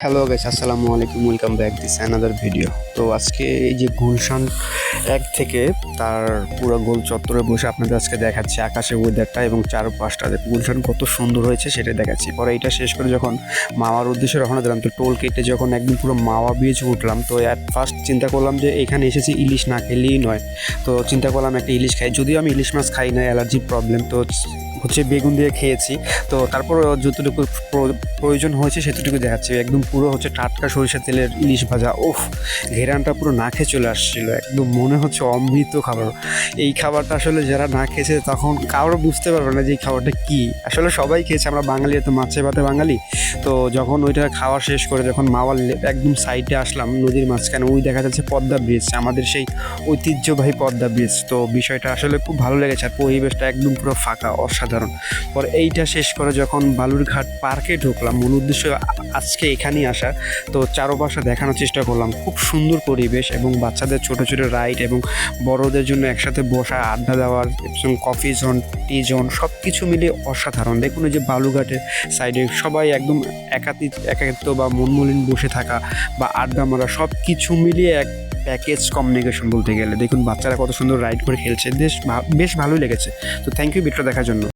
Hello guys, আসসালামু আলাইকুম। Welcome back this another video. তো আজকে এই যে গুলশান এক থেকে তার পুরো গোল চত্বরে বসে আপনাদের আজকে দেখাচ্ছি আকাশের ওয়েদারটা এবং চারপাশটা গুলশান কত সুন্দর হয়েছে সেটা দেখাচ্ছি। পরে এইটা শেষ করে যখন মাওয়ার উদ্দেশ্যে রওনা দিলাম, তো টোল কেটে যখন একদম পুরো মাওয়া ব্রিজ উঠলাম, তো অ্যাট ফার্স্ট চিন্তা করলাম যে এখানে এসেছি ইলিশ না খেলেই নয়। তো চিন্তা করলাম একটা ইলিশ খাই, যদিও আমি ইলিশ মাছ খাই না, অ্যালার্জি প্রবলেম, তো হচ্ছে বেগুন দিয়ে খেয়েছি। তো তারপর যতটুকু প্রয়োজন হয়েছে সেতটুকু দেখাচ্ছি। একদম পুরো হচ্ছে টাটকা সরিষা তেলের ইলিশ ভাজা, ওফ, ঘেরানটা পুরো না খেয়ে চলে আসছিল, একদম মনে হচ্ছে অমৃত খাবার। এই খাবারটা আসলে যারা না খেয়েছে তখন কারো বুঝতে পারবে না যে এই খাবারটা কী। আসলে সবাই খেয়েছে, আমরা বাঙালি, তো মাছে ভাতে বাঙালি। তো যখন ওইটা খাওয়া শেষ করে যখন মাওয়ার একদম সাইডে আসলাম নদীর মাঝখানে, ওই দেখা যাচ্ছে পদ্মা ব্রিজ, আমাদের সেই ঐতিহ্যবাহী পদ্মা ব্রিজ। তো বিষয়টা আসলে খুব ভালো লেগেছে, আর পরিবেশটা একদম পুরো ফাঁকা, অসাধারণ। পরে এইটা শেষ করে যখন বালুরঘাট পার্কে ঢুকলাম, মূল উদ্দেশ্য আজকে এখানেই আসা। তো চারপাশে দেখানোর চেষ্টা করলাম, খুব সুন্দর পরিবেশ এবং বাচ্চাদের ছোট ছোট রাইড এবং বড়দের জন্য একসাথে বসা, আড্ডা দেওয়ার এবং কফি জোন, টি জোন, সব কিছু মিলিয়ে অসাধারণ। দেখুন এই যে বালুঘাটের সাইডে সবাই একদম একাকিত্ব বা মনমলিন বসে থাকা বা আড্ডা মারা, সব কিছু মিলিয়ে এক প্যাকেজ কমিউনিকেশন বলতে গেলে। দেখুন বাচ্চারা কত সুন্দর রাইড করে খেলছে, বেশ ভালোই লেগেছে। তো থ্যাংক ইউ ভিডিওটা দেখার জন্য।